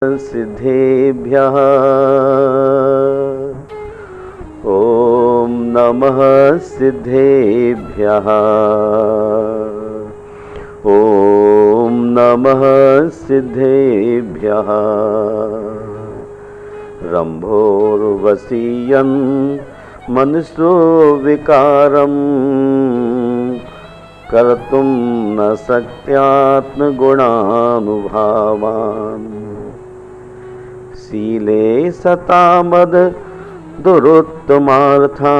सिद्धेभ्यः ॐ नमः सिद्धेभ्यः ॐ नमः सिद्धेभ्यः रम्भोर्वशीयन् मनसो विकारं कर्तुं न शक्यात्मगुणानुभावान् शीले सतामद दुरुत्तमार्थां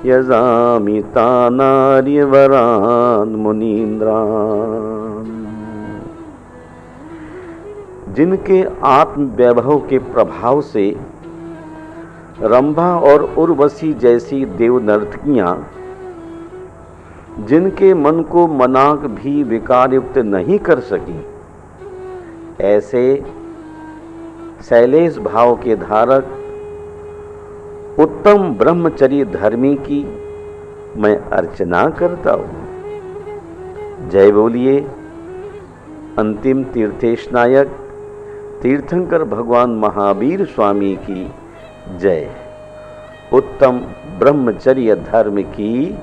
यजामि तानार्यवरान् मुनीन्द्रान्। जिनके आत्म वैभव के प्रभाव से रंभा और उर्वशी जैसी देव नर्तकियां जिनके मन को मनाक भी विकारयुक्त नहीं कर सकी, ऐसे शैलेश भाव के धारक उत्तम ब्रह्मचर्य धर्मी की मैं अर्चना करता हूँ। जय बोलिए अंतिम तीर्थेश नायक तीर्थंकर भगवान महावीर स्वामी की जय। उत्तम ब्रह्मचर्य धर्म की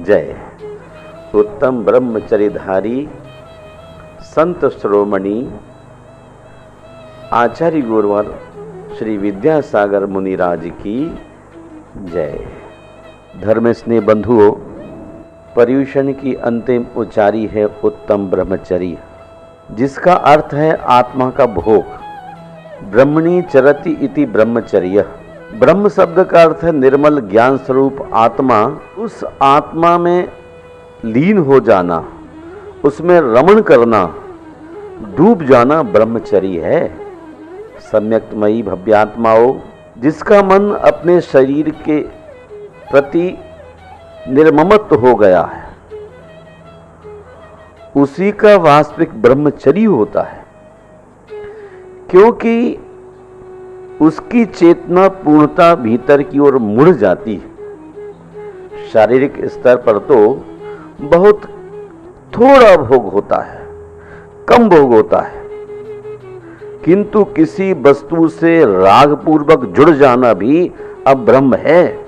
जय। उत्तम ब्रह्मचर्यधारी संत श्रोमणी आचार्य गुरुवर श्री विद्यासागर मुनिराज की जय। धर्म स्नेह बंधुओं, पर्युषण की अंतिम उच्चारी है उत्तम ब्रह्मचर्य, जिसका अर्थ है आत्मा का भोग। ब्रह्मणि चरति इति ब्रह्मचर्य। ब्रह्म शब्द का अर्थ है निर्मल ज्ञान स्वरूप आत्मा। उस आत्मा में लीन हो जाना, उसमें रमण करना, डूब जाना ब्रह्मचर्य है। सम्यक्तमयी भव्यात्माओं, जिसका मन अपने शरीर के प्रति निर्ममत्व हो गया है, उसी का वास्तविक ब्रह्मचर्य होता है, क्योंकि उसकी चेतना पूर्णता भीतर की ओर मुड़ जाती है। शारीरिक स्तर पर तो बहुत थोड़ा भोग होता है, कम भोग होता है, किंतु किसी वस्तु से राग पूर्वक जुड़ जाना भी अब ब्रह्म है।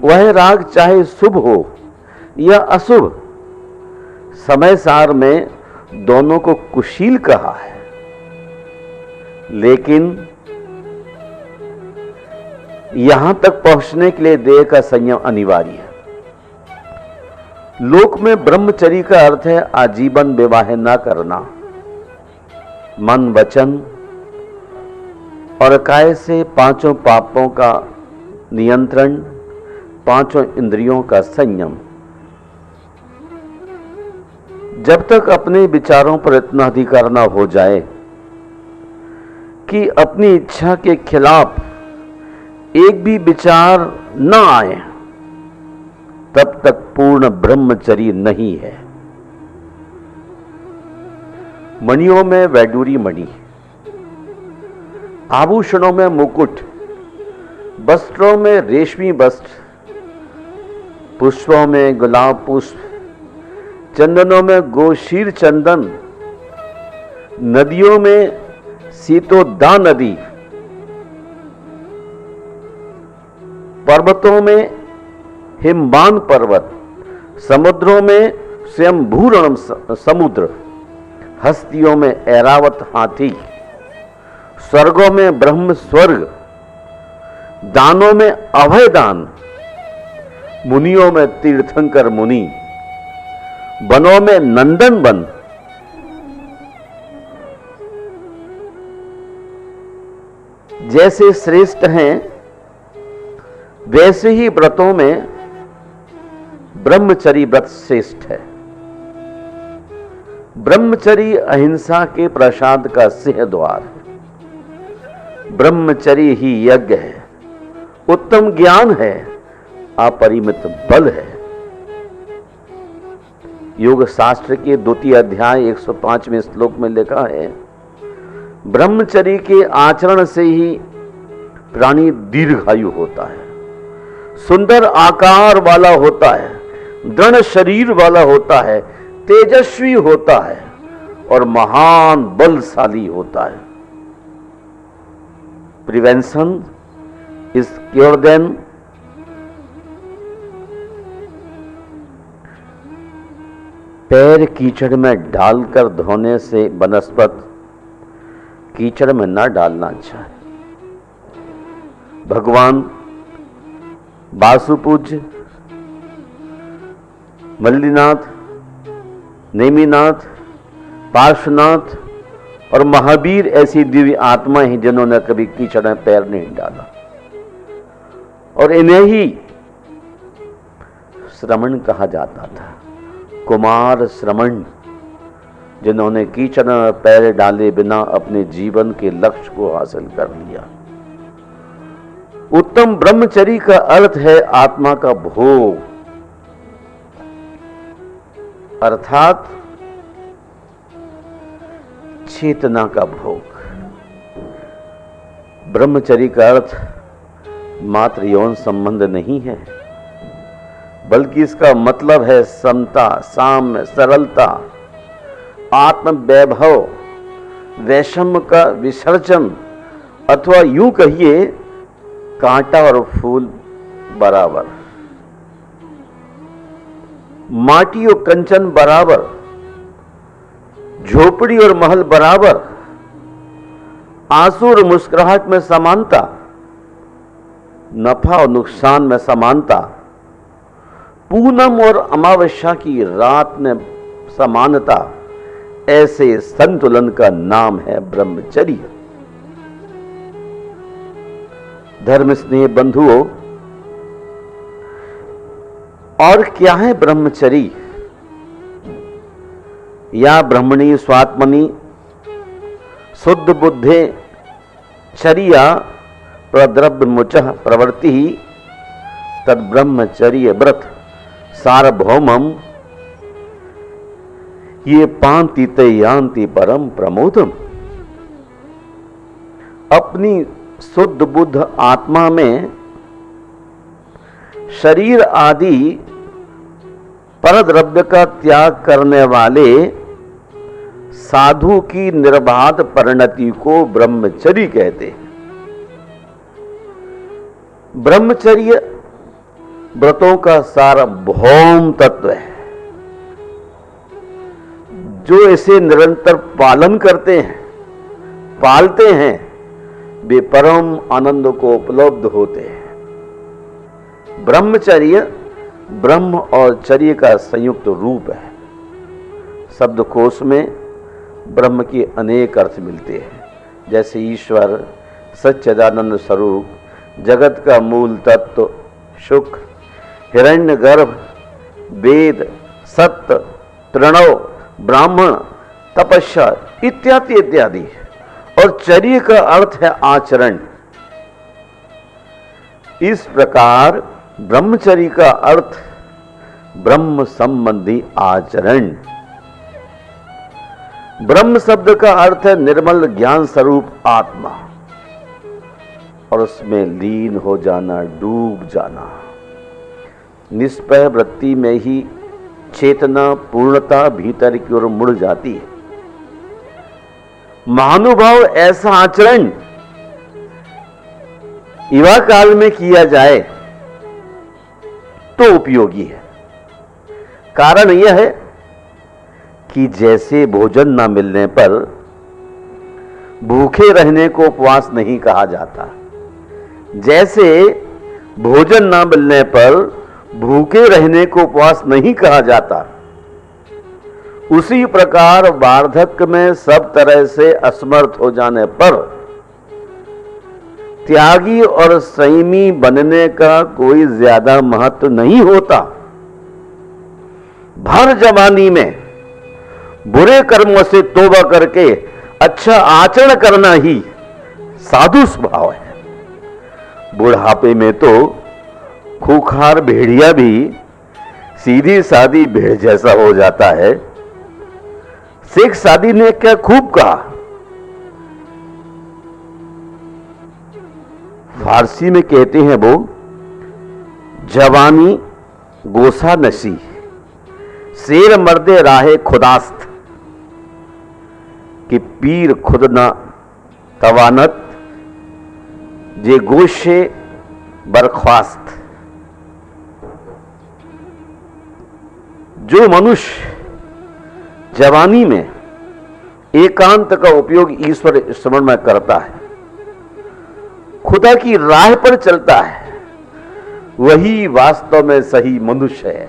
वह राग चाहे शुभ हो या अशुभ, समय सार में दोनों को कुशील कहा है, लेकिन यहां तक पहुंचने के लिए देह का संयम अनिवार्य है। लोक में ब्रह्मचर्य का अर्थ है आजीवन विवाह न करना, मन वचन और काय से पांचों पापों का नियंत्रण, पांचों इंद्रियों का संयम। जब तक अपने विचारों पर इतना अधिकार न हो जाए कि अपनी इच्छा के खिलाफ एक भी विचार न आए, तब तक पूर्ण ब्रह्मचर्य नहीं है। मणियों में वैडूरी मणि, आभूषणों में मुकुट, वस्त्रों में रेशमी वस्त्र, पुष्पों में गुलाब पुष्प, चंदनों में गोशीर चंदन, नदियों में सीतोदा नदी, पर्वतों में हिमवान पर्वत, समुद्रों में स्वयंभूरण समुद्र, हस्तियों में ऐरावत हाथी, स्वर्गों में ब्रह्म स्वर्ग, दानों में अभय दान, मुनियों में तीर्थंकर मुनि, वनों में नंदन वन, जैसे श्रेष्ठ हैं वैसे ही व्रतों में ब्रह्मचर्य व्रत श्रेष्ठ है। ब्रह्मचर्य अहिंसा के प्रसाद का सिंह द्वार है। ब्रह्मचर्य ही यज्ञ है, उत्तम ज्ञान है, अपरिमित बल है। योग शास्त्र के 2 अध्याय 105वें श्लोक में लिखा है, ब्रह्मचर्य के आचरण से ही प्राणी दीर्घायु होता है, सुंदर आकार वाला होता है, दृढ़ शरीर वाला होता है, तेजस्वी होता है और महान बलशाली होता है। प्रिवेंशन इज क्योर देन पैर कीचड़ में डालकर धोने से बनस्पत कीचड़ में ना डालना अच्छा है। भगवान वासुपूज्य, मल्लीनाथ, नेमिनाथ, पार्श्वनाथ और महावीर ऐसी दिव्य आत्माएं हैं जिन्होंने कभी कीचड़ में पैर नहीं डाला, और इन्हें ही श्रमण कहा जाता था। कुमार श्रमण, जिन्होंने कीचड़ में पैर डाले बिना अपने जीवन के लक्ष्य को हासिल कर लिया। उत्तम ब्रह्मचर्य का अर्थ है आत्मा का भोग, अर्थात चेतना का भोग। ब्रह्मचर्य का अर्थ मात्र यौन संबंध नहीं है, बल्कि इसका मतलब है समता, साम्य, सरलता, आत्म वैभव, वैषम्य का विसर्जन, अथवा यूं कहिए कांटा और फूल बराबर, माटी और कंचन बराबर, झोपड़ी और महल बराबर, आंसू और मुस्कुराहट में समानता, नफा और नुकसान में समानता, पूनम और अमावस्या की रात में समानता, ऐसे संतुलन का नाम है ब्रह्मचर्य। धर्म स्नेह बंधुओं, और क्या है ब्रह्मचर्य? या ब्रह्मणी स्वात्मनि शुद्ध बुद्धे चर्या प्रद्रव्य मुचः प्रवृत्ति तद ब्रह्मचर्य व्रत सार्वभौमम ये पांति ते यान्ति परम प्रमोदम। अपनी शुद्ध बुद्ध आत्मा में शरीर आदि परद्रव्य का त्याग करने वाले साधु की निर्बाध परिणति को ब्रह्मचर्य कहते हैं। ब्रह्मचर्य व्रतों का सार्वभौम तत्व है। जो इसे निरंतर पालन करते हैं, पालते हैं, वे परम आनंद को उपलब्ध होते हैं। ब्रह्मचर्य ब्रह्म और चर्य का संयुक्त रूप है। शब्दकोश में ब्रह्म के अनेक अर्थ मिलते हैं, जैसे ईश्वर, सच्चिदानंद स्वरूप, जगत का मूल तत्व, शुक्र, हिरण्यगर्भ, वेद, सत्य, प्रणव, ब्राह्मण, तपस्या इत्यादि इत्यादि। और चर्य का अर्थ है आचरण। इस प्रकार ब्रह्मचर्य का अर्थ ब्रह्म संबंधी आचरण। ब्रह्म शब्द का अर्थ है निर्मल ज्ञान स्वरूप आत्मा, और उसमें लीन हो जाना, डूब जाना। निष्पय वृत्ति में ही चेतना पूर्णता भीतर की ओर मुड़ जाती है। महानुभाव ऐसा आचरण युवा काल में किया जाए तो उपयोगी है। कारण यह है कि जैसे भोजन न मिलने पर भूखे रहने को उपवास नहीं कहा जाता, जैसे भोजन न मिलने पर भूखे रहने को उपवास नहीं कहा जाता, उसी प्रकार वार्धक्य में सब तरह से असमर्थ हो जाने पर त्यागी और संयमी बनने का कोई ज्यादा महत्व नहीं होता। भर जवानी में बुरे कर्मों से तौबा करके अच्छा आचरण करना ही साधु स्वभाव है। बुढ़ापे में तो खूंखार भेड़िया भी सीधी सादी भेड़ जैसा हो जाता है। शेख सादी ने क्या खूब कहा, फारसी में कहते हैं वो, जवानी गोसा नशी शेर मर्दे राहे खुदास्त। कि पीर खुद ना तवानत जे गोशे बर्खास्त। जो मनुष्य जवानी में एकांत का उपयोग ईश्वर स्मरण में करता है, खुदा की राह पर चलता है, वही वास्तव में सही मनुष्य है।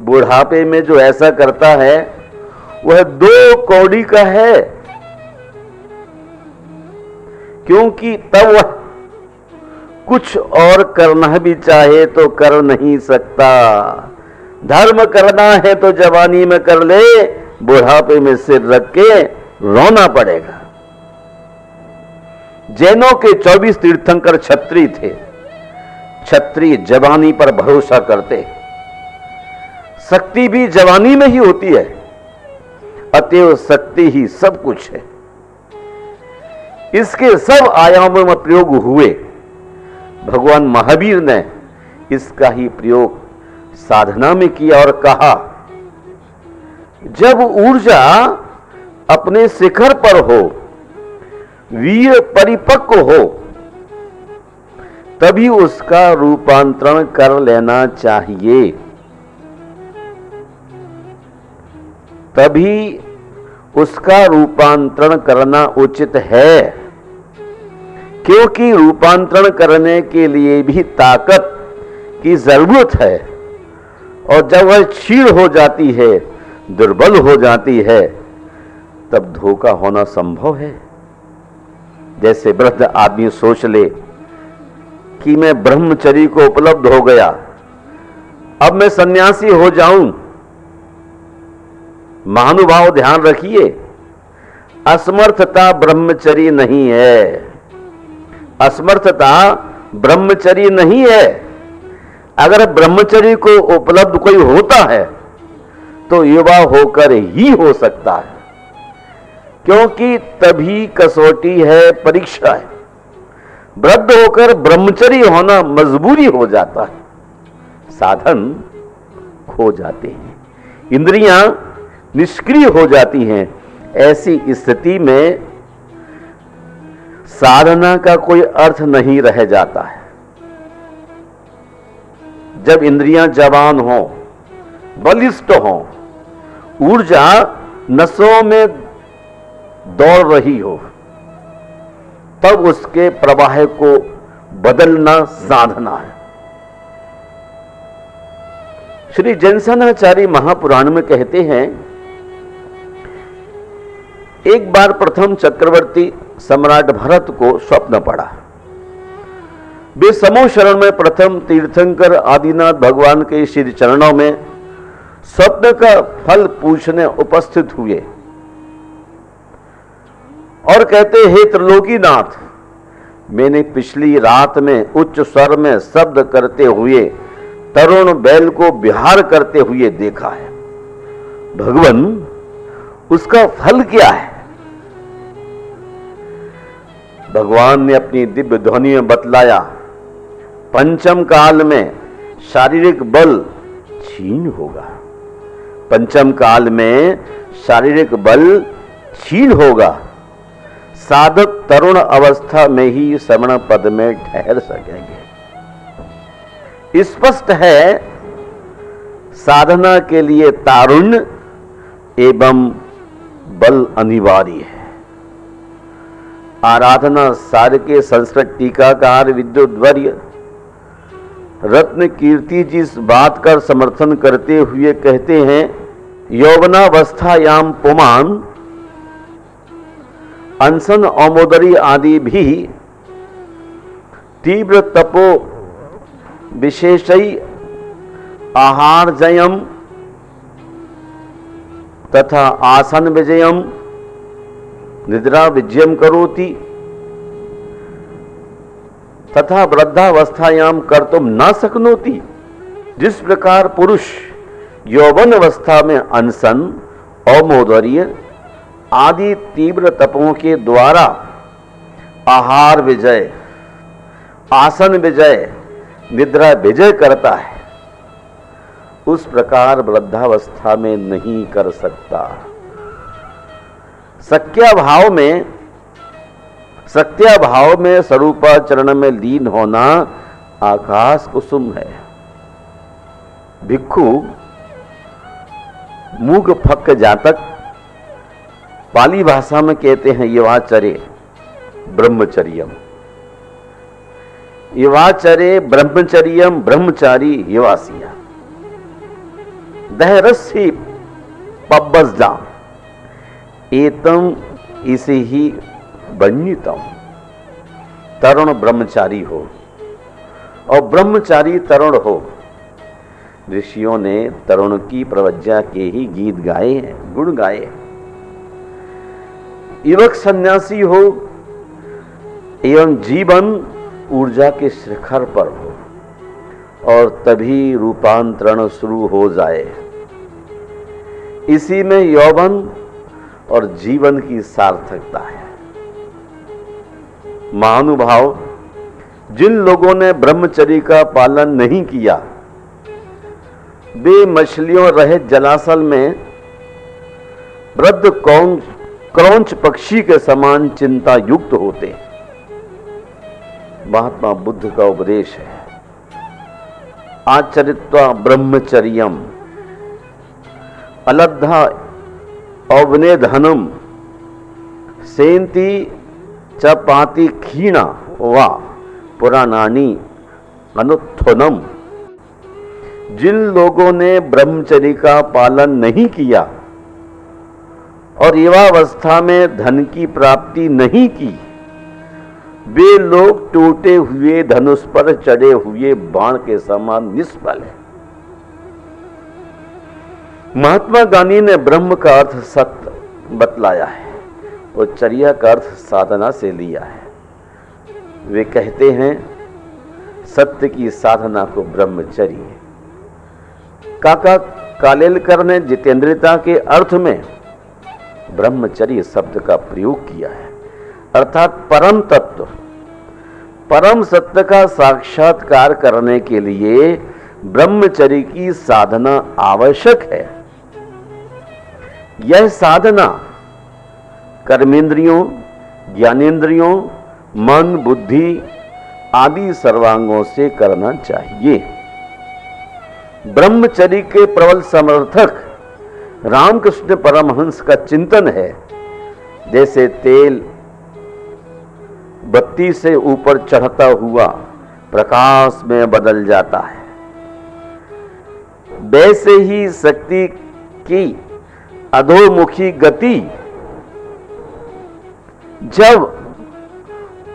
बुढ़ापे में जो ऐसा करता है वह दो कौड़ी का है, क्योंकि तब वह कुछ और करना भी चाहे तो कर नहीं सकता। धर्म करना है तो जवानी में कर ले, बुढ़ापे में सिर रख के रोना पड़ेगा। जैनों के 24 तीर्थंकर क्षत्रिय थे। क्षत्रिय जवानी पर भरोसा करते, शक्ति भी जवानी में ही होती है, अतएव शक्ति ही सब कुछ है। इसके सब आयामों में प्रयोग हुए। भगवान महावीर ने इसका ही प्रयोग साधना में किया और कहा, जब ऊर्जा अपने शिखर पर हो, वीर परिपक्व हो, तभी उसका रूपांतरण कर लेना चाहिए। तभी उसका रूपांतरण करना उचित है, क्योंकि रूपांतरण करने के लिए भी ताकत की जरूरत है। और जब वह क्षीण हो जाती है, दुर्बल हो जाती है, तब धोखा होना संभव है। जैसे वृद्ध आदमी सोच ले कि मैं ब्रह्मचर्य को उपलब्ध हो गया, अब मैं सन्यासी हो जाऊं। महानुभाव ध्यान रखिए, असमर्थता ब्रह्मचर्य नहीं है। असमर्थता ब्रह्मचर्य नहीं है। अगर ब्रह्मचर्य को उपलब्ध कोई होता है तो युवा होकर ही हो सकता है, क्योंकि तभी कसौटी है, परीक्षा है। वृद्ध होकर ब्रह्मचर्य होना मजबूरी हो जाता है, साधन खो जाते हैं, इंद्रियां निष्क्रिय हो जाती हैं। ऐसी स्थिति में साधना का कोई अर्थ नहीं रह जाता है। जब इंद्रियां जवान हो, बलिष्ठ हो, ऊर्जा नसों में दौड़ रही हो, तब उसके प्रवाह को बदलना साधना है। श्री जनसेनाचार्य महापुराण में कहते हैं, एक बार प्रथम चक्रवर्ती सम्राट भरत को स्वप्न पड़ा। वे समूह शरण में प्रथम तीर्थंकर आदिनाथ भगवान के श्री चरणों में स्वप्न का फल पूछने उपस्थित हुए और कहते, हे त्रिलोकीनाथ, मैंने पिछली रात में उच्च स्वर में शब्द करते हुए तरुण बैल को विहार करते हुए देखा है। भगवान, उसका फल क्या है? भगवान ने अपनी दिव्य ध्वनि में बतलाया, पंचम काल में शारीरिक बल क्षीण होगा। पंचम काल में शारीरिक बल क्षीण होगा। साधक तरुण अवस्था में ही श्रवण पद में ठहर सकेंगे। स्पष्ट है, साधना के लिए तारुण्य एवं बल अनिवार्य है। आराधना सार के संस्कृत टीकाकार विद्युद्वर्य रत्न कीर्ति जी इस बात का समर्थन करते हुए कहते हैं, यौवनावस्थायाम पुमान अनशन औमोदरी आदि भी तीव्र तपो विशेषई आहार जयम तथा आसन विजयम निद्रा विजयम करोति तथा वृद्धावस्थायाम कर्तुम न शक्नोति। जिस प्रकार पुरुष यौवन अवस्था में अनशन, औमोदर्य आदि तीव्र तपों के द्वारा आहार विजय, आसन विजय, निद्रा विजय करता है, उस प्रकार वृद्धावस्था में नहीं कर सकता। सत्याभाव में स्वरूपाचरण में लीन होना आकाश कुसुम है। भिक्षु मूक फक जातक पाली भाषा में कहते हैं युवाचरे ब्रह्मचर्यम। युवाचरे ब्रह्मचर्यम ब्रह्मचारी युवासिया दहरसी पब्बसदा एतम इसे ही बन्यतम। तरुण ब्रह्मचारी हो और ब्रह्मचारी तरुण हो। ऋषियों ने तरुण की प्रवज्ञा के ही गीत गाए हैं, गुण गाए। युवक सन्यासी हो एवं जीवन ऊर्जा के शिखर पर हो और तभी रूपांतरण शुरू हो जाए। इसी में यौवन और जीवन की सार्थकता है। महानुभाव, जिन लोगों ने ब्रह्मचर्य का पालन नहीं किया वे मछलियों रहित जलाशय में वृद्ध क्रौंच पक्षी के समान चिंता युक्त होते। महात्मा बुद्ध का उपदेश है आचरित्वा ब्रह्मचर्यम अलब्धा औवने धनम सेंति च पाति क्षीणा वा पुराणानी अनुत्थनम। जिन लोगों ने ब्रह्मचर्य का पालन नहीं किया और युवावस्था में धन की प्राप्ति नहीं की वे लोग टूटे हुए धनुष पर चढ़े हुए बाण के समान निष्फल है। महात्मा गांधी ने ब्रह्म का अर्थ सत्य बतलाया है और चर्या का अर्थ साधना से लिया है। वे कहते हैं सत्य की साधना को ब्रह्मचर्य। काका कालेलकर ने जितेंद्रियता के अर्थ में ब्रह्मचर्य शब्द का प्रयोग किया है, अर्थात परम तत्व परम सत्य का साक्षात्कार करने के लिए ब्रह्मचर्य की साधना आवश्यक है। यह साधना कर्मेंद्रियों, ज्ञानेंद्रियों, मन, बुद्धि आदि सर्वांगों से करना चाहिए। ब्रह्मचर्य के प्रबल समर्थक रामकृष्ण परमहंस का चिंतन है जैसे तेल बत्ती से ऊपर चढ़ता हुआ प्रकाश में बदल जाता है, वैसे ही शक्ति की अधोमुखी गति जब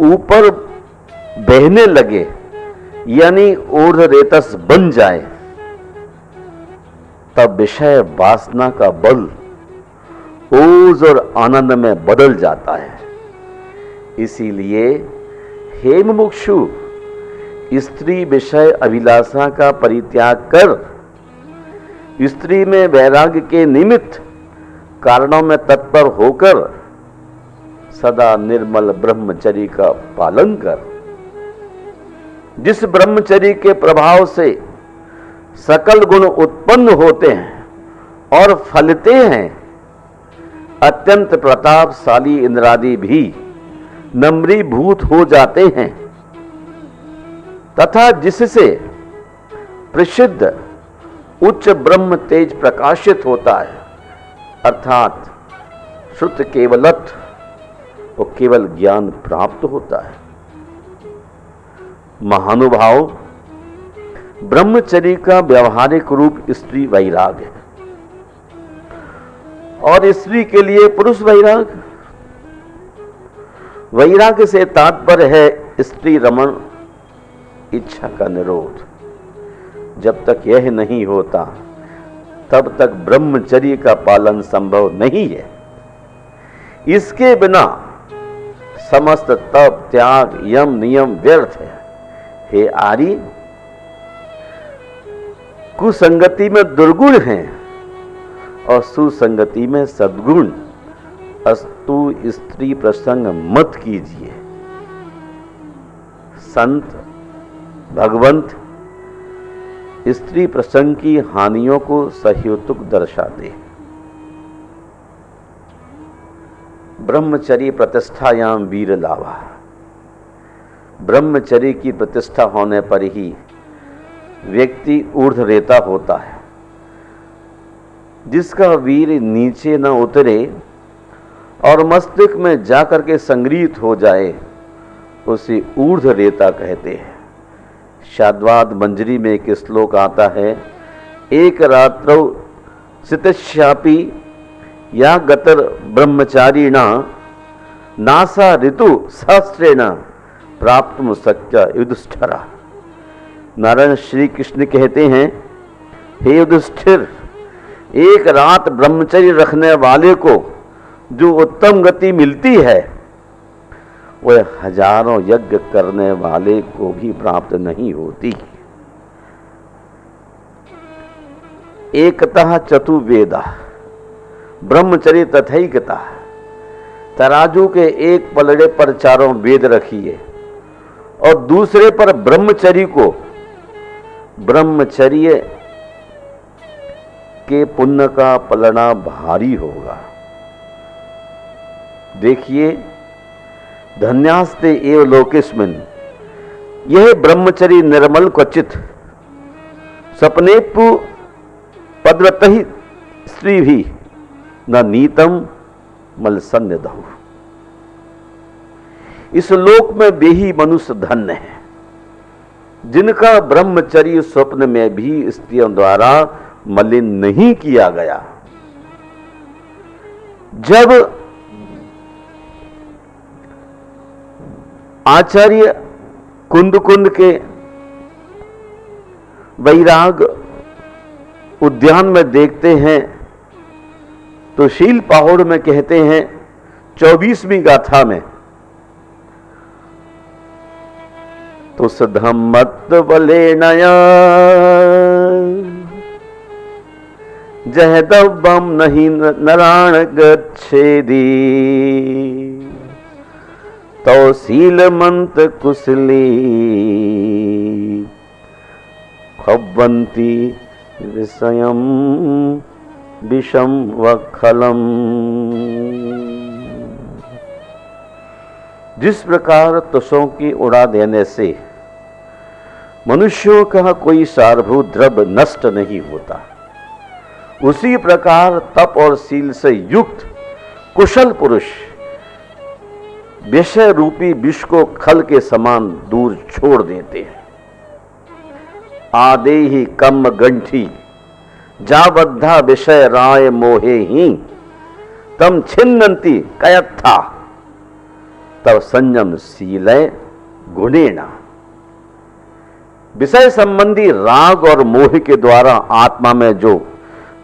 ऊपर बहने लगे यानी ऊर्ध्वरेतस बन जाए तब विषय वासना का बल ओज और आनंद में बदल जाता है। इसीलिए हे मुमुक्षु, स्त्री विषय अभिलाषा का परित्याग कर स्त्री में वैराग्य के निमित्त कारणों में तत्पर होकर सदा निर्मल ब्रह्मचर्य का पालन कर। जिस ब्रह्मचर्य के प्रभाव से सकल गुण उत्पन्न होते हैं और फलते हैं, अत्यंत प्रतापशाली इंद्रादि भी नम्रीभूत हो जाते हैं तथा जिससे प्रसिद्ध उच्च ब्रह्म तेज प्रकाशित होता है, अर्थात श्रुत केवलत्व और केवल ज्ञान प्राप्त होता है। महानुभाव, ब्रह्मचर्य का व्यवहारिक रूप स्त्री वैराग है और स्त्री के लिए पुरुष वैराग। वैराग्य से तात्पर्य है स्त्री रमण इच्छा का निरोध। जब तक यह नहीं होता तब तक ब्रह्मचर्य का पालन संभव नहीं है। इसके बिना समस्त तप त्याग यम नियम व्यर्थ है। हे आर्य, कुसंगति में दुर्गुण हैं और सुसंगति में सद्गुण। अस्तु स्त्री प्रसंग मत कीजिए। संत भगवंत स्त्री प्रसंग की हानियों को सहेतुक दर्शाते हैं। ब्रह्मचर्य प्रतिष्ठायाम वीर लावा। ब्रह्मचर्य की प्रतिष्ठा होने पर ही व्यक्ति ऊर्ध्वरेता होता है। जिसका वीर नीचे न उतरे और मस्तिष्क में जाकर के संग्रहित हो जाए उसे ऊर्ध्वरेता कहते हैं। शाद्वाद मंजरी में एक श्लोक आता है, एक रात्रौ सितश्यापि या गतर ब्रह्मचारिणा नासा ऋतु सहस्रेण प्राप्तुम शक्य युधिष्ठिरा। नारायण श्री कृष्ण कहते हैं, हे युधिष्ठिर, एक रात ब्रह्मचर्य रखने वाले को जो उत्तम गति मिलती है वह हजारों यज्ञ करने वाले को भी प्राप्त नहीं होती। एकतः चतुर्वेदा ब्रह्मचर्य तथैकता। तराजू के एक पलड़े पर चारों वेद रखिए और दूसरे पर ब्रह्मचर्य को, ब्रह्मचर्य के पुण्य का पलड़ा भारी होगा। देखिए, धन्यास्ते एव लोकेस्मिन्, यह ब्रह्मचर्य निर्मल क्वचित सपनेपु पद्वतहि स्त्री भी न नीतम मलसन्निधौ। इस लोक में वे ही मनुष्य धन्य है जिनका ब्रह्मचर्य स्वप्न में भी स्त्रियों द्वारा मलिन नहीं किया गया। जब आचार्य कुंद के वैराग उद्यान में देखते हैं तो शील पहाड़ में कहते हैं 24वीं गाथा में, तो सधम्मत बले नया जहदब्बम नहीं नराण गच्छेदी तो शीलमंत कुशली खब्बंती विषयम विषम वखलम। जिस प्रकार तुषों की उड़ा देने से मनुष्यों का कोई सारभूत द्रव्य नष्ट नहीं होता, उसी प्रकार तप और शील से युक्त कुशल पुरुष विषय रूपी विष को खल के समान दूर छोड़ देते हैं। आदेहि कम गंठी जाबद्धा विषय राय मोहे ही तम छिन्नंती कयत्था तब संयम शीलय गुणेना। विषय संबंधी राग और मोह के द्वारा आत्मा में जो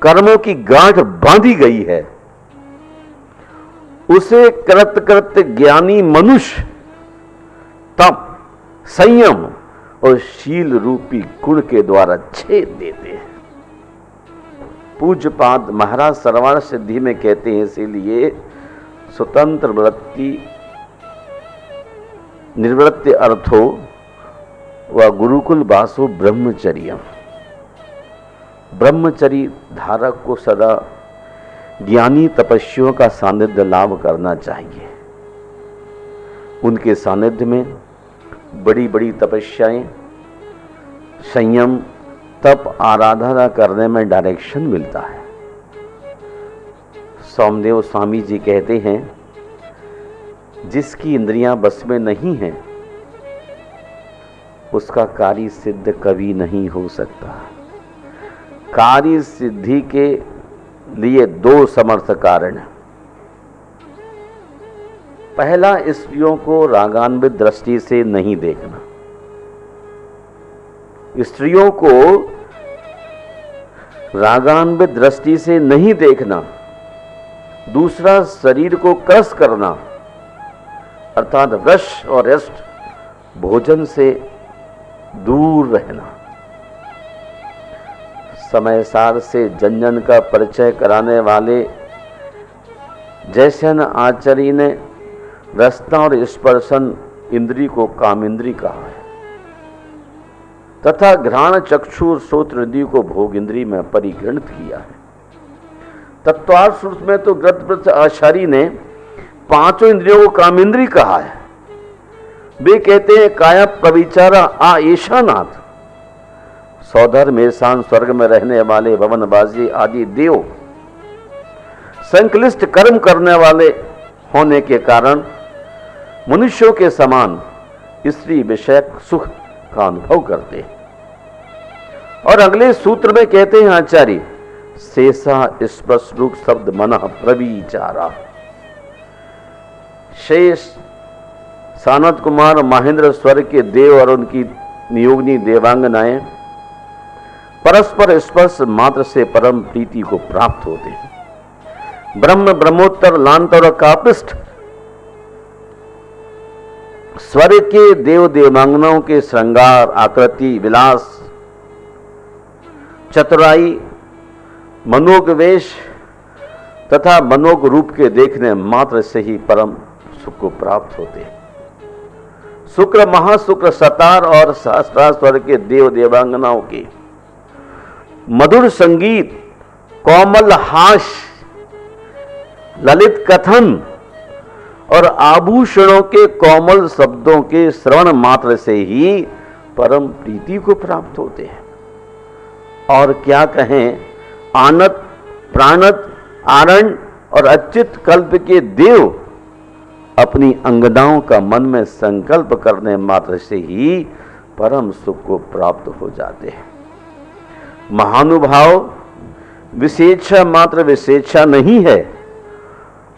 कर्मों की गांठ बांधी गई है उसे कृत ज्ञानी मनुष्य तप, संयम और शील रूपी गुण के द्वारा छेद देते हैं। पूज्यपाद महाराज सर्वाण सिद्धि में कहते हैं, इसीलिए स्वतंत्र वृत्ति निर्वृत्ति अर्थो व गुरुकुल वासो ब्रह्मचर्य। ब्रह्मचर्य धारक को सदा ज्ञानी तपस्वियों का सानिध्य लाभ करना चाहिए। उनके सानिध्य में बड़ी बड़ी तपस्याएं, संयम, तप, आराधना करने में डायरेक्शन मिलता है। सोमदेव स्वामी जी कहते हैं, जिसकी इंद्रियां बस में नहीं हैं उसका कार्य सिद्ध कभी नहीं हो सकता। कार्य सिद्धि के लिए दो समर्थ कारण। पहला, स्त्रियों को रागान्वित दृष्टि से नहीं देखना। स्त्रियों को रागान्वित दृष्टि से नहीं देखना। दूसरा, शरीर को क्रश करना अर्थात वृष और यष्ट भोजन से दूर रहना। समय सार से जन का परिचय कराने वाले जैसन आचार्य ने रसना और स्पर्शन इंद्री को काम इंद्री कहा है तथा घ्राण, चक्षु और श्रोत्र इंद्री को भोग इंद्री में परिगणित किया है। तत्वार्थ में तो ग्रंथ आचार्य ने पांचों इंद्रियों को कामेंद्री कहा है। वे कहते हैं काया प्रविचारा आ ऐशानाथ, सौधर मेसान स्वर्ग में रहने वाले भवनबाजी आदि देव संक्लिष्ट कर्म करने वाले होने के कारण मनुष्यों के समान स्त्री विषयक सुख का अनुभव करते हैं। और अगले सूत्र में कहते हैं आचार्य, शेषा स्पर्श रूप शब्द मन प्रविचारा। शेष सानत कुमार महेंद्र स्वर्ग के देव और उनकी नियोगिनी देवांगनाएं परस्पर स्पर्श मात्र से परम प्रीति को प्राप्त होते हैं। ब्रह्म ब्रह्मोत्तर लांतर और कापिष्ठ स्वर्ग के देव देवांगनाओं के श्रृंगार, आकृति, विलास, चतुराई, मनोग वेश तथा मनोग रूप के देखने मात्र से ही परम सुख को प्राप्त होते हैं। शुक्र महाशुक्र सतार और सहस्त्रार स्वर्ग के देव देवांगनाओं के मधुर संगीत, कोमल हास्य, ललित कथन और आभूषणों के कोमल शब्दों के श्रवण मात्र से ही परम प्रीति को प्राप्त होते हैं। और क्या कहें, आनत, प्राणत, आरण और अच्युत कल्प के देव अपनी अंगनाओं का मन में संकल्प करने मात्र से ही परम सुख को प्राप्त हो जाते हैं। महानुभाव विशेषा मात्र विशेषा नहीं है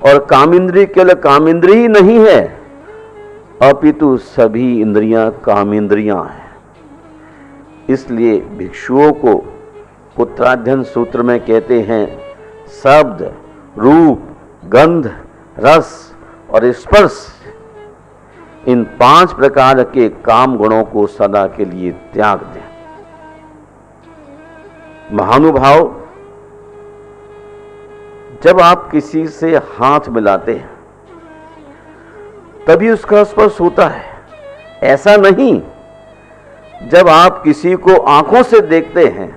और कामिंद्री केवल कामिंद्री ही नहीं है, अपितु सभी इंद्रियां कामिंद्रियां हैं। इसलिए भिक्षुओं को उत्तराध्ययन सूत्र में कहते हैं, शब्द, रूप, गंध, रस और स्पर्श, इन 5 प्रकार के काम गुणों को सदा के लिए त्याग दें। महानुभाव, जब आप किसी से हाथ मिलाते हैं तभी उसका स्पर्श होता है, ऐसा नहीं जब आप किसी को आंखों से देखते हैं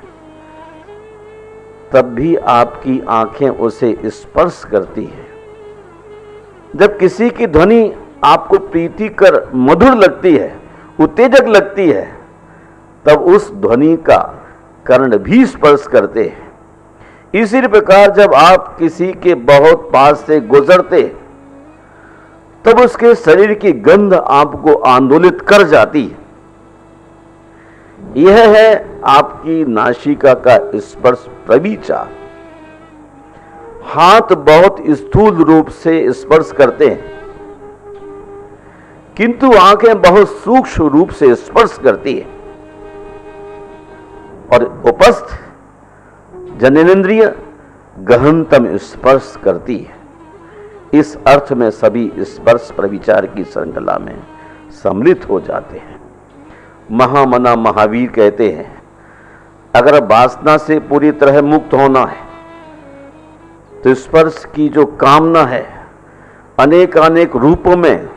तब भी आपकी आंखें उसे स्पर्श करती हैं। जब किसी की ध्वनि आपको प्रीतिकर मधुर लगती है, उत्तेजक लगती है, तब उस ध्वनि का कर्ण भी स्पर्श करते हैं। इसी प्रकार जब आप किसी के बहुत पास से गुजरते तब उसके शरीर की गंध आपको आंदोलित कर जाती है। यह है आपकी नासिका का स्पर्श प्रविचार। हाथ बहुत स्थूल रूप से स्पर्श करते हैं, किंतु आंखें बहुत सूक्ष्म रूप से स्पर्श करती है और उपस्थ जननेन्द्रिय गहनतम स्पर्श करती है। इस अर्थ में सभी स्पर्श प्रविचार की श्रृंखला में सम्मिलित हो जाते हैं। महामना महावीर कहते हैं, अगर वासना से पूरी तरह मुक्त होना है तो स्पर्श की जो कामना है अनेक अनेक रूपों में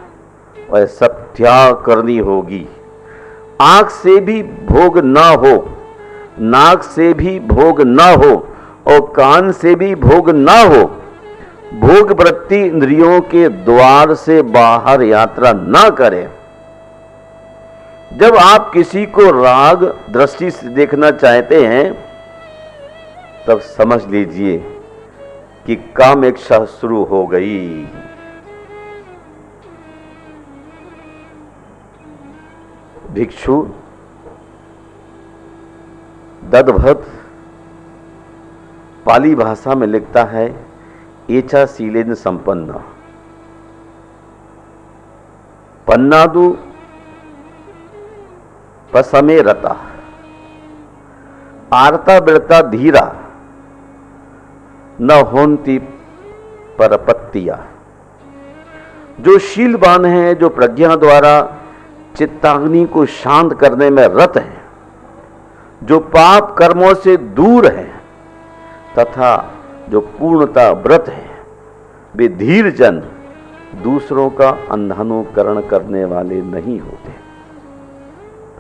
वह सब त्याग करनी होगी। आंख से भी भोग ना हो, नाक से भी भोग ना हो और कान से भी भोग ना हो। भोग वृत्ति इंद्रियों के द्वार से बाहर यात्रा ना करें। जब आप किसी को राग दृष्टि से देखना चाहते हैं तब समझ लीजिए कि काम इच्छा शुरू हो गई। भिक्षु ददभत पाली भाषा में लिखता है, एचा शीलेन संपन्न पन्नादु पसमे रता आरता बिड़ता धीरा न होंती परपत्तिया। जो शीलवान है, जो प्रज्ञा द्वारा चित्ताग्नि को शांत करने में रत है, जो पाप कर्मों से दूर है तथा जो पूर्णता व्रत है, वे धीर जन दूसरों का अंधानुकरण करने वाले नहीं होते।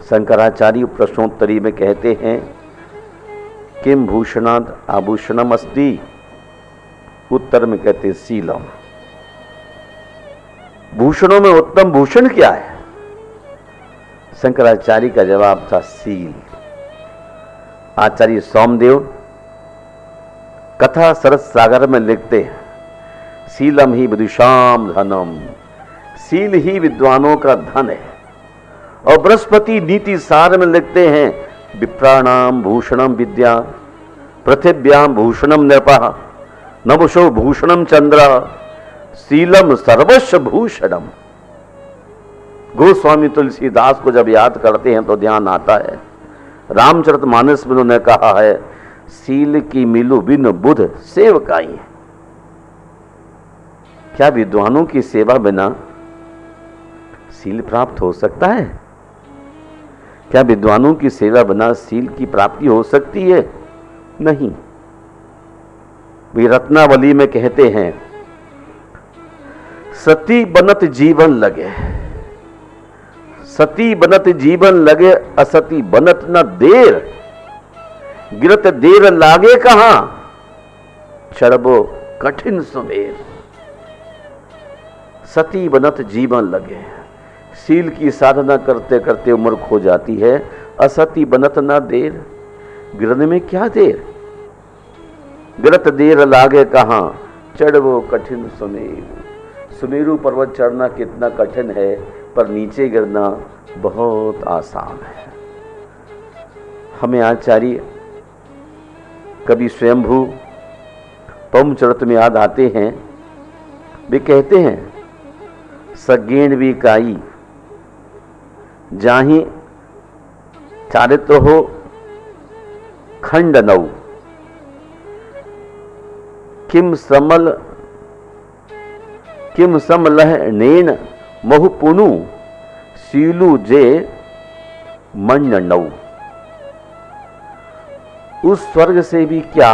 शंकराचार्य प्रश्नोत्तरी में कहते हैं, किम भूषणाद आभूषणम अस्ति, उत्तर में कहते शीलम। भूषणों में उत्तम भूषण क्या है? शंकराचार्य का जवाब था सील। आचार्य सोमदेव कथा सरस सागर में लिखते हैं, सीलम ही विदुषाम धनम, सील ही विद्वानों का धन है। और बृहस्पति नीति सार में लिखते हैं, विप्राणाम भूषणम विद्या, पृथिव्याम भूषणम नृपः, नवशो भूषणम चंद्र, सीलम सर्वस्व भूषणम। गोस्वामी तुलसीदास को जब याद करते हैं तो ध्यान आता है, रामचरितमानस में उन्होंने कहा है, सील की मिलु बिन बुध सेवकाई। क्या विद्वानों की सेवा बिना सील प्राप्त हो सकता है? क्या विद्वानों की सेवा बिना सील की प्राप्ति हो सकती है? नहीं। वे रत्नावली में कहते हैं, सती बनत जीवन लगे, सती बनत जीवन लगे, असती बनत न देर, गिरत देर लागे कहां, चढ़बो कठिन सुमेर। सती बनत जीवन लगे, सील की साधना करते करते उम्र खो जाती है। असती बनत ना देर, गिरने में क्या देर, गिरत देर लागे कहां, चढ़बो कठिन सुमेरु। सुमेरु पर्वत चढ़ना कितना कठिन है, पर नीचे गिरना बहुत आसान है। हमें आचार्य कभी स्वयंभू पवनचरित में याद आते हैं। वे कहते हैं, सगेण भी काई जाहि चारित्र हो खंड नौ, किम समलह नेन महु पुनु, सीलू जे मंड नौ। उस स्वर्ग से भी क्या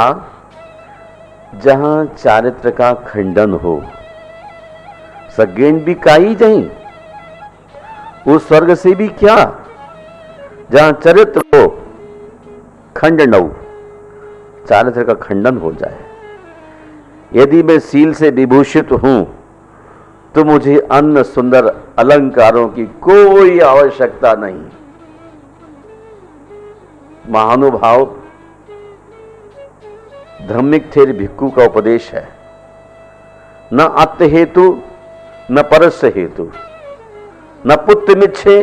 जहां चारित्र का खंडन हो, सगेण भी काई जाई। उस स्वर्ग से भी क्या जहां चरित्र हो खंड नौ, चारित्र का खंडन हो जाए। यदि मैं सील से विभूषित हूं तो मुझे अन्य सुंदर अलंकारों की कोई आवश्यकता नहीं। महानुभाव धम्मिक थेर भिक्खु का उपदेश है, न अत्त हेतु न परस्य हेतु, न पुत्र मिच्छे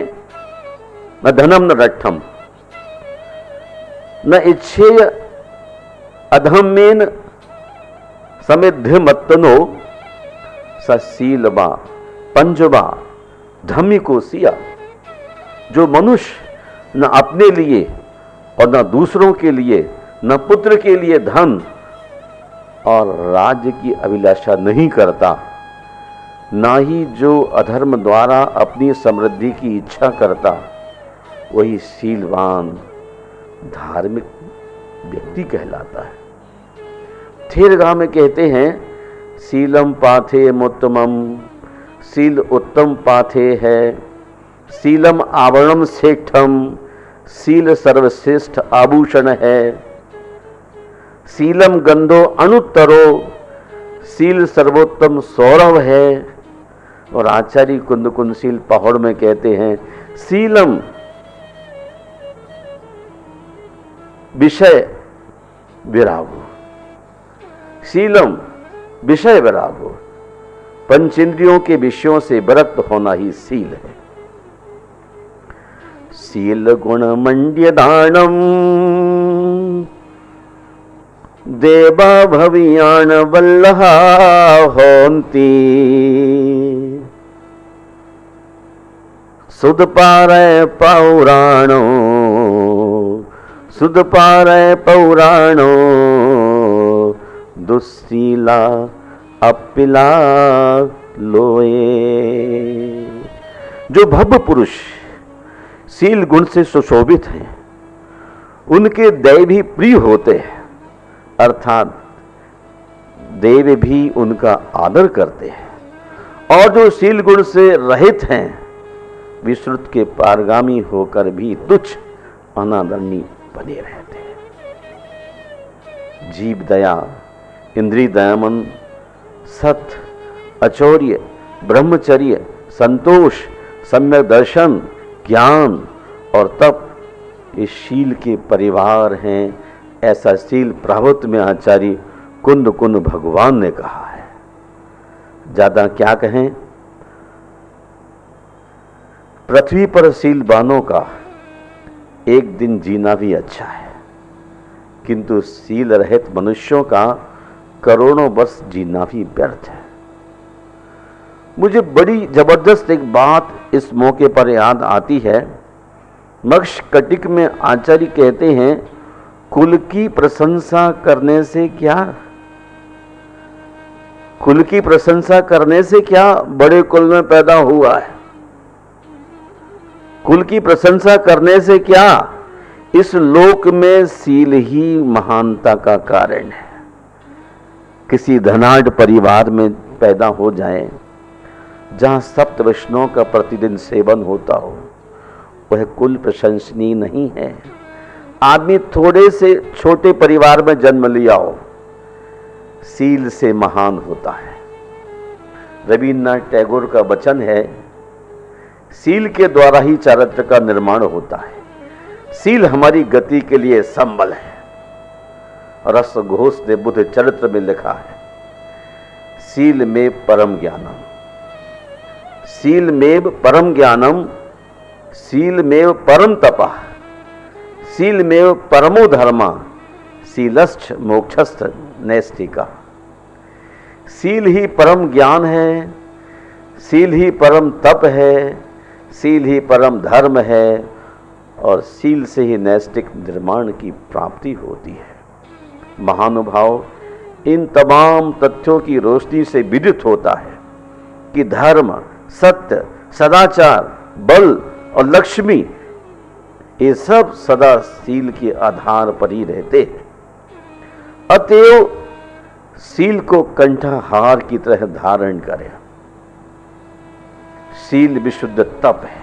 न धनम न रट्ठम, न इच्छेय अधम्मेन समिध्य मत्तनो, सशीलबा पंजबा धम्मिको सिया। जो मनुष्य न अपने लिए और न दूसरों के लिए, न पुत्र के लिए धन और राज्य की अभिलाषा नहीं करता, ना ही जो अधर्म द्वारा अपनी समृद्धि की इच्छा करता, वही शीलवान धार्मिक व्यक्ति कहलाता है। थेरगाह में कहते हैं, सीलम पाथे मुत्तमम, सील उत्तम पाथे है, सीलम आवरणम श्रेष्ठम, सील सर्वश्रेष्ठ आभूषण है, सीलम गंधो अनुत्तरो, सील सर्वोत्तम सौरभ है। और आचार्य कुंदकुंशील पहाड़ में कहते हैं, सीलम विषय विरागो, सीलम विषय विरागो, पंचेंद्रियों के विषयों से विरक्त होना ही सील है। सील गुण मंड्य दानम, देवा भवियान वल्लहा होन्ति, सुध पारय पौराणो, सुध पारय पौराणो, दुस्सीला अपिला लोए। जो भव्य पुरुष सील गुण से सुशोभित हैं, उनके देव भी प्रिय होते हैं, अर्थात देव भी उनका आदर करते हैं। और जो सील गुण से रहित हैं, विश्रुत के पारगामी होकर भी तुच्छ अनादरणीय बने रहते हैं। जीव दया, इंद्रिय दयामन, सत्य, अचौर्य, ब्रह्मचर्य, संतोष, सम्यक दर्शन, ज्ञान और तप ये शील के परिवार हैं। ऐसा शील प्रभुत्व में आचार्य कुंद कुंद भगवान ने कहा है। ज्यादा क्या कहें, पृथ्वी पर शीलवानों का एक दिन जीना भी अच्छा है, किंतु शील रहित मनुष्यों का करोड़ों वर्ष जीना भी व्यर्थ है। मुझे बड़ी जबरदस्त एक बात इस मौके पर याद आती है। मक्ष कटिक में आचार्य कहते हैं, कुल की प्रशंसा करने से क्या, कुल की प्रशंसा करने से क्या बड़े कुल में पैदा हुआ है, कुल की प्रशंसा करने से क्या, इस लोक में शील ही महानता का कारण है। किसी धनाढ़ परिवार में पैदा हो जाए जहां सप्त वैष्णव का प्रतिदिन सेवन होता हो, वह कुल प्रशंसनीय नहीं है। आदमी थोड़े से छोटे परिवार में जन्म लिया हो, शील से महान होता है। रविन्द्रनाथ टैगोर का वचन है, शील के द्वारा ही चारित्र का निर्माण होता है। शील हमारी गति के लिए संबल है। रस घोष ने बुद्ध चरित्र में लिखा है, शील में परम ज्ञानम, शील में परम ज्ञानम, शील में परम तपः, शील में परमो धर्मा, शीलश्च मोक्षस्थ नैष्ठिका। शील ही परम ज्ञान है, शील ही परम तप है, शील ही परम धर्म है और शील से ही नैष्ठिक निर्माण की प्राप्ति होती है। महानुभाव, इन तमाम तथ्यों की रोशनी से विदित होता है कि धर्म, सत्य, सदाचार, बल और लक्ष्मी ये सब सदा शील के आधार पर ही रहते हैं। अतएव शील को कंठहार की तरह धारण करें। शील विशुद्ध तप है,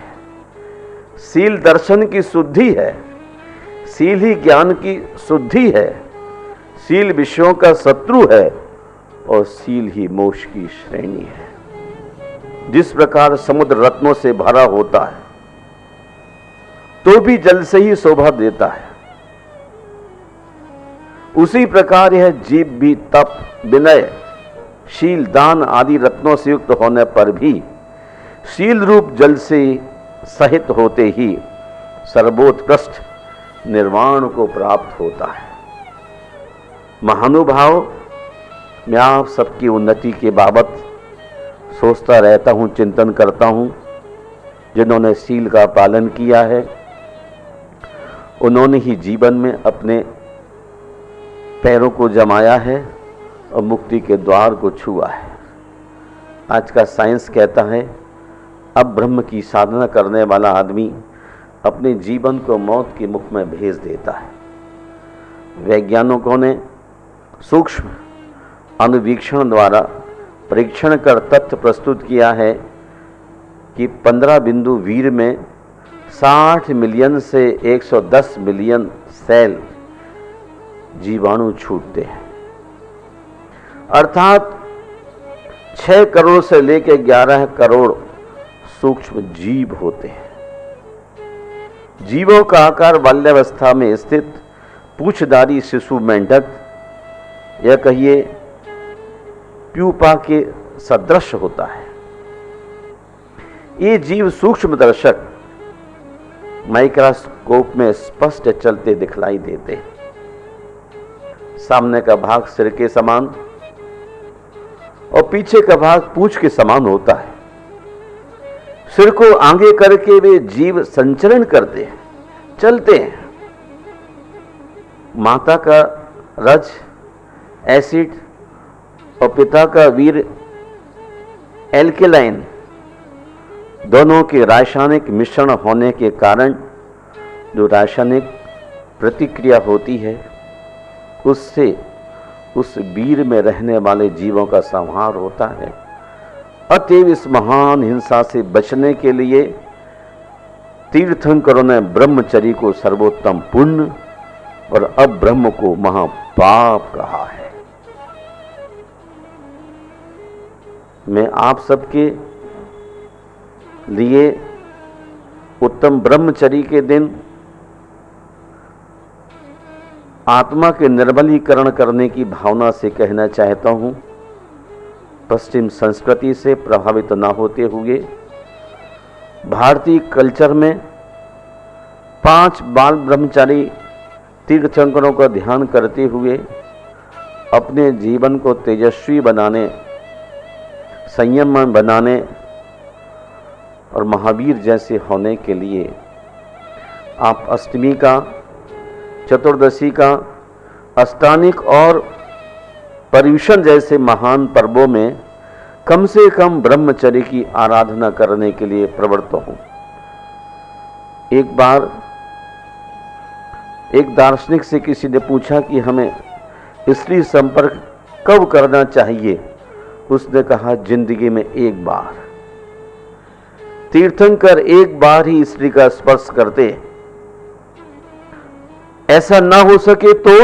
शील दर्शन की शुद्धि है, शील ही ज्ञान की शुद्धि है, शील विषयों का शत्रु है और शील ही मोक्ष की श्रेणी है। जिस प्रकार समुद्र रत्नों से भरा होता है तो भी जल से ही शोभा देता है, उसी प्रकार यह जीव भी तप, विनय, शील, दान आदि रत्नों से युक्त होने पर भी शील रूप जल से सहित होते ही सर्वोत्कृष्ट निर्वाण को प्राप्त होता है। महानुभाव, मैं आप सबकी उन्नति के बाबत सोचता रहता हूं, चिंतन करता हूं। जिन्होंने शील का पालन किया है उन्होंने ही जीवन में अपने पैरों को जमाया है और मुक्ति के द्वार को छुआ है। आज का साइंस कहता है, अब ब्रह्म की साधना करने वाला आदमी अपने जीवन को मौत के मुख में भेज देता है। वैज्ञानिकों ने सूक्ष्म अनुवीक्षण द्वारा परीक्षण कर तथ्य प्रस्तुत किया है कि 15 बिंदु वीर में 60 मिलियन से 110 मिलियन सेल जीवाणु छूटते हैं, अर्थात 6 करोड़ से लेकर 11 करोड़ सूक्ष्म जीव होते हैं। जीवों का आकार बाल्यावस्था में स्थित पूछदारी शिशु मेंढक या कहिए प्यूपा के सदृश होता है। ये जीव सूक्ष्म दर्शक माइक्रोस्कोप में स्पष्ट चलते दिखलाई देते हैं। सामने का भाग सिर के समान और पीछे का भाग पूंछ के समान होता है। सिर को आगे करके वे जीव संचरण करते हैं, चलते हैं। माता का रज एसिड और पिता का वीर एल्केलाइन दोनों के रासायनिक मिश्रण होने के कारण जो रासायनिक प्रतिक्रिया होती है उससे उस वीर में रहने वाले जीवों का संहार होता है। अतएव इस महान हिंसा से बचने के लिए तीर्थंकरों ने ब्रह्मचर्य को सर्वोत्तम पुण्य और अब्रह्म को महापाप कहा है। मैं आप सबके लिए उत्तम ब्रह्मचर्य के दिन आत्मा के निर्मलीकरण करने की भावना से कहना चाहता हूँ, पश्चिम संस्कृति से प्रभावित न होते हुए भारतीय कल्चर में 5 बाल ब्रह्मचारी तीर्थंकरों का ध्यान करते हुए अपने जीवन को तेजस्वी बनाने, संयम बनाने और महावीर जैसे होने के लिए आप अष्टमी का, चतुर्दशी का, अष्टानिक और पर्युषण जैसे महान पर्वों में कम से कम ब्रह्मचर्य की आराधना करने के लिए प्रवृत्त हो। एक बार एक दार्शनिक से किसी ने पूछा कि हमें स्त्री संपर्क कब करना चाहिए। उसने कहा, जिंदगी में एक बार। तीर्थंकर एक बार ही स्त्री का स्पर्श करते, ऐसा ना हो सके तो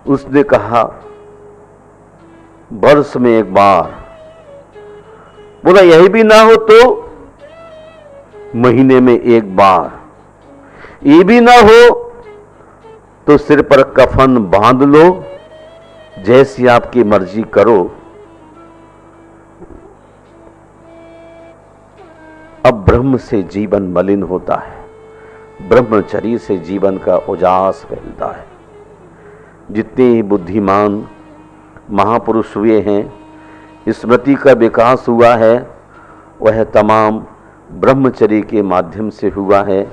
उसने कहा वर्ष में एक बार। बोला यही भी ना हो तो महीने में एक बार। ये भी ना हो तो सिर पर कफन बांध लो, जैसी आपकी मर्जी करो। अब ब्रह्म से जीवन मलिन होता है, ब्रह्मचर्य से जीवन का उजास फैलता है। जितने ही बुद्धिमान महापुरुष हुए हैं, स्मृति का विकास हुआ है, वह तमाम ब्रह्मचर्य के माध्यम से हुआ है।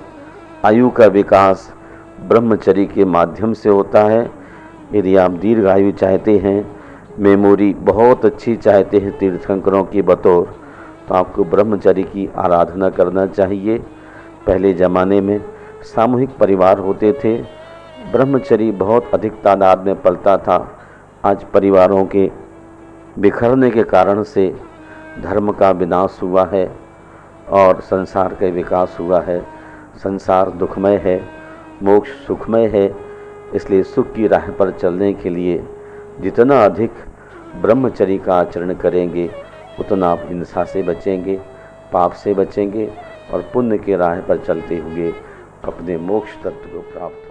आयु का विकास ब्रह्मचर्य के माध्यम से होता है। यदि आप दीर्घ आयु चाहते हैं, मेमोरी बहुत अच्छी चाहते हैं तीर्थंकरों की बतौर, तो आपको ब्रह्मचर्य की आराधना करना चाहिए। पहले ज़माने में सामूहिक परिवार होते थे, ब्रह्मचर्य बहुत अधिक तादाद में पलता था। आज परिवारों के बिखरने के कारण से धर्म का विनाश हुआ है और संसार का विकास हुआ है। संसार दुखमय है, मोक्ष सुखमय है। इसलिए सुख की राह पर चलने के लिए जितना अधिक ब्रह्मचर्य का आचरण करेंगे, उतना आप हिंसा से बचेंगे, पाप से बचेंगे और पुण्य के राह पर चलते हुए अपने मोक्ष तत्व को प्राप्त